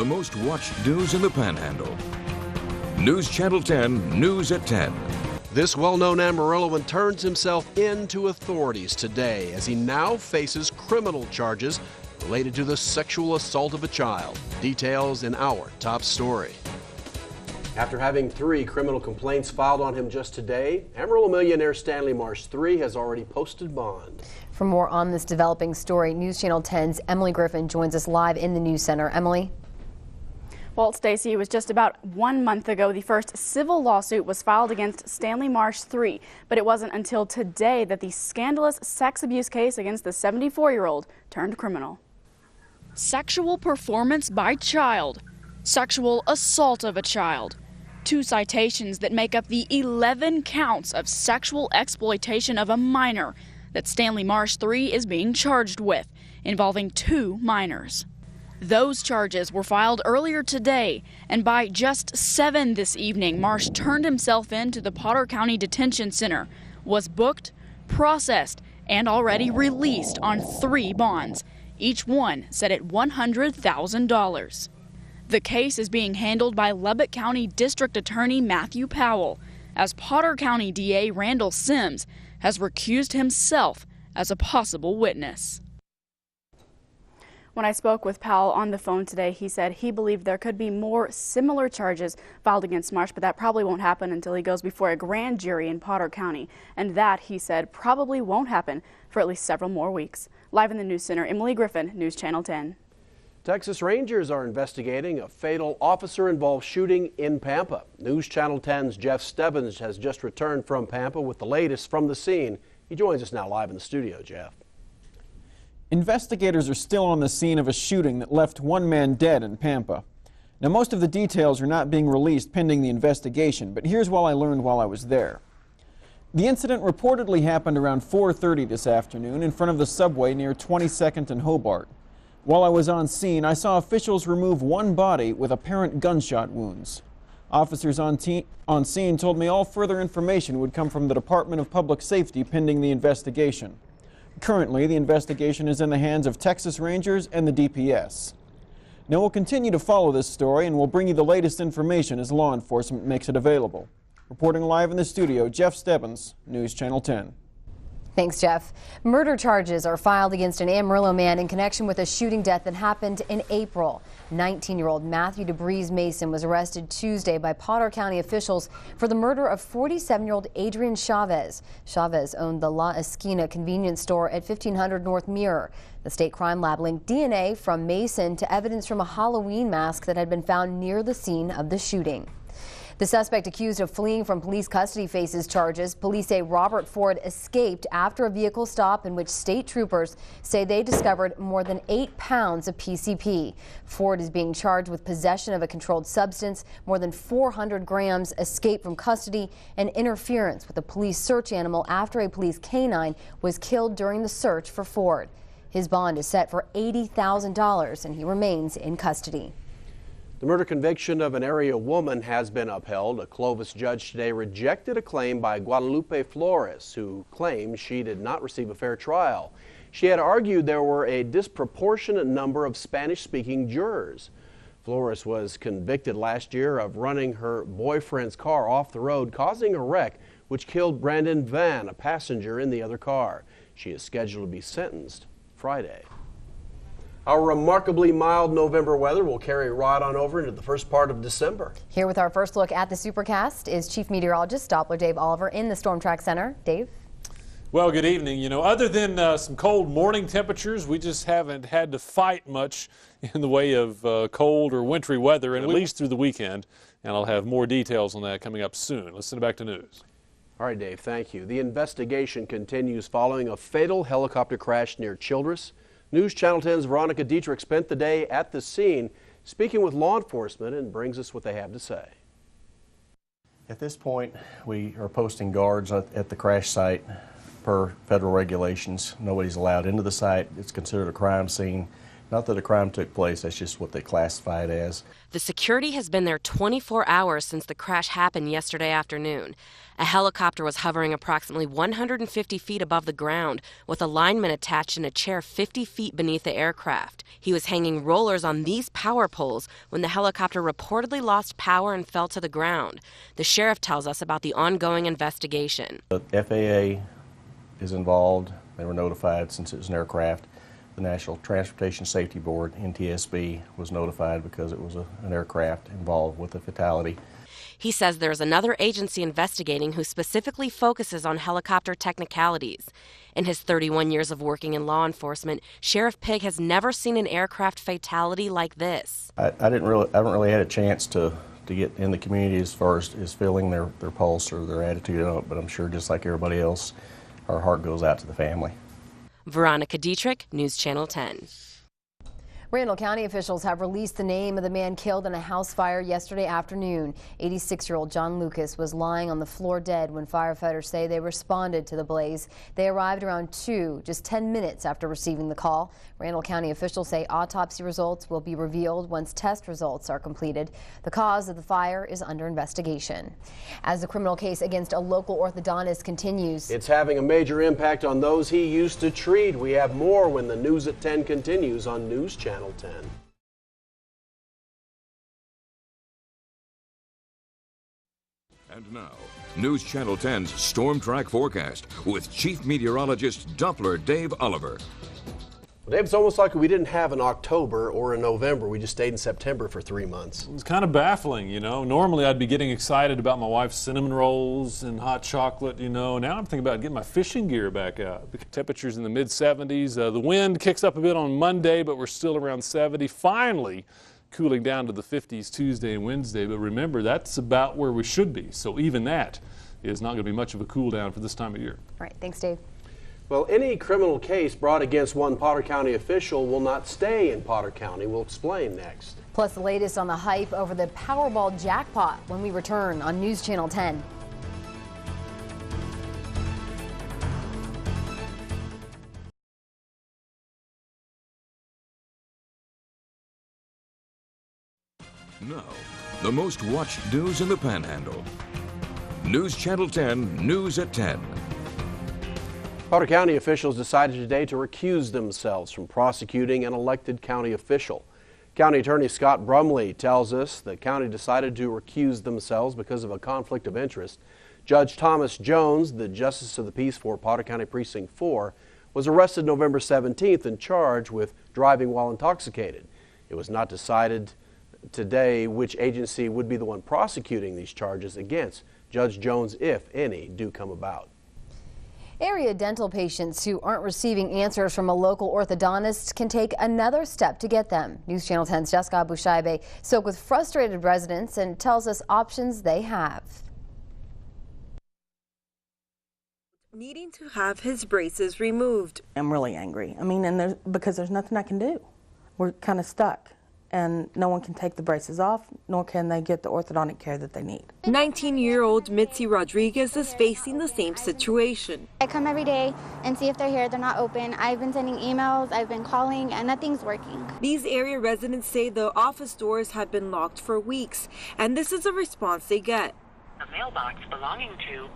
the most watched news in the Panhandle. News Channel 10, News at 10. This well-known Amarilloan turns himself in to authorities today as he now faces criminal charges related to the sexual assault of a child. Details in our top story. After having 3 criminal complaints filed on him just today, Amarillo millionaire Stanley Marsh III has already posted bond. For more on this developing story, News Channel 10's Emily Griffin joins us live in the News Center. Emily? Well, Stacey, it was just about 1 month ago the first civil lawsuit was filed against Stanley Marsh III, but it wasn't until today that the scandalous sex abuse case against the 74-year-old turned criminal. Sexual performance by child, sexual assault of a child. 2 citations that make up the 11 counts of sexual exploitation of a minor that Stanley Marsh III is being charged with, involving 2 minors. Those charges were filed earlier today, and by just 7 this evening, Marsh turned himself in to the Potter County Detention Center, was booked, processed, and already released on 3 bonds, each one set at $100,000. The case is being handled by Lubbock County District Attorney Matthew Powell, as Potter County DA Randall Sims has recused himself as a possible witness. When I spoke with Powell on the phone today, he said he believed there could be more similar charges filed against Marsh, but that probably won't happen until he goes before a grand jury in Potter County. And that, he said, probably won't happen for at least several more weeks. Live in the News Center, Emily Griffin, News Channel 10. Texas Rangers are investigating a fatal officer-involved shooting in Pampa. News Channel 10's Jeff Stebbins has just returned from Pampa with the latest from the scene. He joins us now live in the studio. Jeff. Investigators are still on the scene of a shooting that left 1 man dead in Pampa. Now, most of the details are not being released pending the investigation, but here's what I learned while I was there. The incident reportedly happened around 4:30 this afternoon in front of the subway near 22nd and Hobart. While I was on scene, I saw officials remove 1 body with apparent gunshot wounds. Officers on scene told me all further information would come from the Department of Public Safety pending the investigation. Currently, the investigation is in the hands of Texas Rangers and the DPS. Now, we'll continue to follow this story, and we'll bring you the latest information as law enforcement makes it available. Reporting live in the studio, Jeff Stebbins, News Channel 10. Thanks, Jeff. Murder charges are filed against an Amarillo man in connection with a shooting death that happened in April. 19-year-old Matthew DeBreeze Mason was arrested Tuesday by Potter County officials for the murder of 47-year-old Adrian Chavez. Chavez owned the La Esquina convenience store at 1500 North Mirror. The state crime lab linked DNA from Mason to evidence from a Halloween mask that had been found near the scene of the shooting. The suspect accused of fleeing from police custody faces charges. Police say Robert Ford escaped after a vehicle stop in which state troopers say they discovered more than 8 pounds of PCP. Ford is being charged with possession of a controlled substance, more than 400 grams, escape from custody, and interference with a police search animal after a police canine was killed during the search for Ford. His bond is set for $80,000 and he remains in custody. The murder conviction of an area woman has been upheld. A Clovis judge today rejected a claim by Guadalupe Flores, who claimed she did not receive a fair trial. She had argued there were a disproportionate number of Spanish-speaking jurors. Flores was convicted last year of running her boyfriend's car off the road, causing a wreck which killed Brandon Van, a passenger in the other car. She is scheduled to be sentenced Friday. Our remarkably mild November weather will carry right on over into the first part of December. Here with our first look at the Supercast is Chief Meteorologist Doppler Dave Oliver in the Storm Track Center. Dave? Well, good evening. You know, other than some cold morning temperatures, we just haven't had to fight much in the way of cold or wintry weather, and at least through the weekend. And I'll have more details on that coming up soon. Let's send it back to news. All right, Dave, thank you. The investigation continues following a fatal helicopter crash near Childress. News Channel 10's Veronica Dietrich spent the day at the scene speaking with law enforcement and brings us what they have to say. At this point, we are posting guards at the crash site per federal regulations. Nobody's allowed into the site. It's considered a crime scene. Not that a crime took place, that's just what they classify it as. The security has been there 24 hours since the crash happened yesterday afternoon. A helicopter was hovering approximately 150 feet above the ground with a lineman attached in a chair 50 feet beneath the aircraft. He was hanging rollers on these power poles when the helicopter reportedly lost power and fell to the ground. The sheriff tells us about the ongoing investigation. The FAA is involved. They were notified since it was an aircraft. The National Transportation Safety Board, NTSB, was notified because it was an aircraft involved with a fatality. He says there's another agency investigating who specifically focuses on helicopter technicalities. In his 31 years of working in law enforcement, Sheriff Pigg has never seen an aircraft fatality like this. I haven't really had a chance to get in the community as far as feeling their pulse or their attitude on it, but I'm sure just like everybody else, our heart goes out to the family. Veronica Dietrich, News Channel 10. Randall County officials have released the name of the man killed in a house fire yesterday afternoon. 86-year-old John Lucas was lying on the floor dead when firefighters say they responded to the blaze. They arrived around 2, just 10 minutes after receiving the call. Randall County officials say autopsy results will be revealed once test results are completed. The cause of the fire is under investigation. As the criminal case against a local orthodontist continues, it's having a major impact on those he used to treat. We have more when the News at 10 continues on News Channel 10. And now, News Channel 10's Storm Track Forecast with Chief Meteorologist Doppler Dave Oliver. Well, Dave, it's almost like we didn't have an October or a November. We just stayed in September for 3 months. It was kind of baffling, you know. Normally I'd be getting excited about my wife's cinnamon rolls and hot chocolate, you know. Now I'm thinking about getting my fishing gear back out. Temperatures in the mid-70s. The wind kicks up a bit on Monday, but we're still around 70. Finally cooling down to the 50s Tuesday and Wednesday. But remember, that's about where we should be. So even that is not going to be much of a cool down for this time of year. All right, thanks, Dave. Well, any criminal case brought against one Potter County official will not stay in Potter County. We'll explain next. Plus the latest on the hype over the Powerball jackpot when we return on News Channel 10. Now, the most watched news in the Panhandle. News Channel 10, News at 10. Potter County officials decided today to recuse themselves from prosecuting an elected county official. County Attorney Scott Brumley tells us the county decided to recuse themselves because of a conflict of interest. Judge Thomas Jones, the Justice of the Peace for Potter County Precinct 4, was arrested November 17th and charged with driving while intoxicated. It was not decided today which agency would be the one prosecuting these charges against Judge Jones, if any, do come about. Area dental patients who aren't receiving answers from a local orthodontist can take another step to get them. News Channel 10's Jessica Abushaibe spoke with frustrated residents and tells us options they have. Needing to have his braces removed. I'm really angry. I mean, because there's nothing I can do. We're kind of stuck, and no one can take the braces off, nor can they get the orthodontic care that they need. 19-year-old Mitzi Rodriguez is facing the same situation. I come every day and see if they're here. They're not open. I've been sending emails, I've been calling, and nothing's working. These area residents say the office doors have been locked for weeks, and this is a response they get. A mailbox belonging to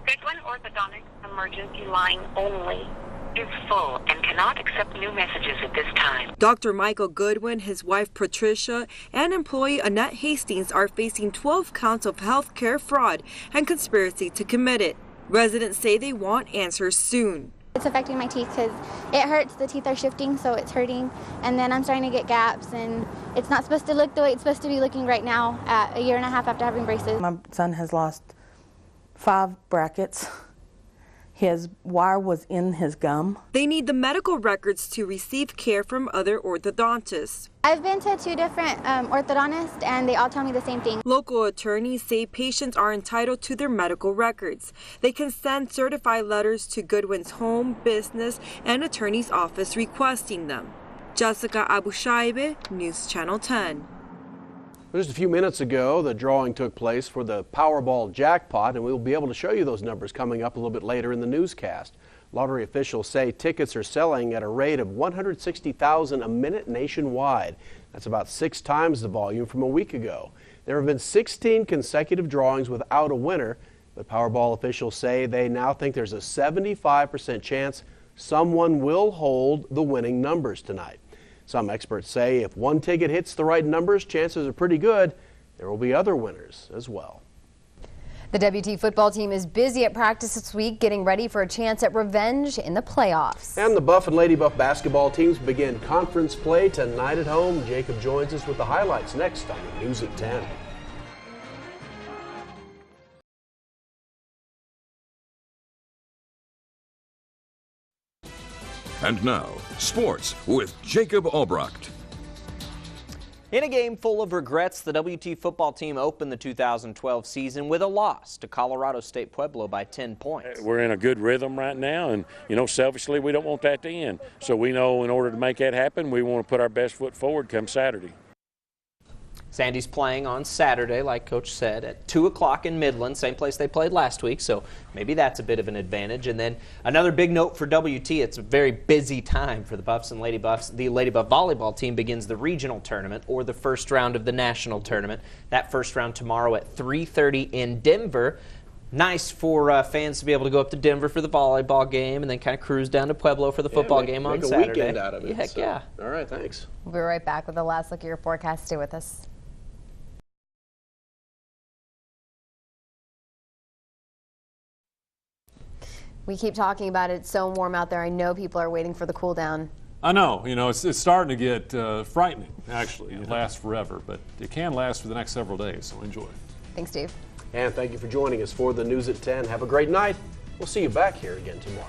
Goodwin Orthodontic Emergency Line only is full and cannot accept new messages at this time. Dr. Michael Goodwin, his wife Patricia, and employee Annette Hastings are facing 12 counts of health care fraud and conspiracy to commit it. Residents say they want answers soon. It's affecting my teeth because it hurts. The teeth are shifting, so it's hurting. And then I'm starting to get gaps, and it's not supposed to look the way it's supposed to be looking right now at a year and a half after having braces. My son has lost 5 brackets. His wire was in his gum. They need the medical records to receive care from other orthodontists. I've been to 2 different orthodontists, and they all tell me the same thing. Local attorneys say patients are entitled to their medical records. They can send certified letters to Goodwin's home, business, and attorney's office requesting them. Jessica Abushaibe, News Channel 10. Just a few minutes ago, the drawing took place for the Powerball jackpot, and we'll be able to show you those numbers coming up a little bit later in the newscast. Lottery officials say tickets are selling at a rate of 160,000 a minute nationwide. That's about 6 times the volume from a week ago. There have been 16 consecutive drawings without a winner, but Powerball officials say they now think there's a 75% chance someone will hold the winning numbers tonight. Some experts say if one ticket hits the right numbers, chances are pretty good there will be other winners as well. The WT football team is busy at practice this week, getting ready for a chance at revenge in the playoffs. And the Buff and Lady Buff basketball teams begin conference play tonight at home. Jacob joins us with the highlights next on the News at 10. And now, sports with Jacob Albrecht. In a game full of regrets, the WT football team opened the 2012 season with a loss to Colorado State Pueblo by 10 points. We're in a good rhythm right now, and, selfishly, we don't want that to end. So we know in order to make that happen, we want to put our best foot forward come Saturday. Sandy's playing on Saturday, like Coach said, at 2 o'clock in Midland, same place they played last week, so maybe that's a bit of an advantage. And then another big note for WT, it's a very busy time for the Buffs and Lady Buffs. The Lady Buff volleyball team begins the regional tournament, or the first round of the national tournament. That first round tomorrow at 3:30 in Denver. Nice for fans to be able to go up to Denver for the volleyball game and then kind of cruise down to Pueblo for the football game on Saturday. Make a weekend out of it. Heck yeah. All right, thanks. We'll be right back with the last look at your forecast. Stay with us. We keep talking about it. It's so warm out there. I know people are waiting for the cool down. I know. It's starting to get frightening, actually. It lasts forever, but it can last for the next several days, so enjoy. Thanks, Steve. And thank you for joining us for the News at 10. Have a great night. We'll see you back here again tomorrow.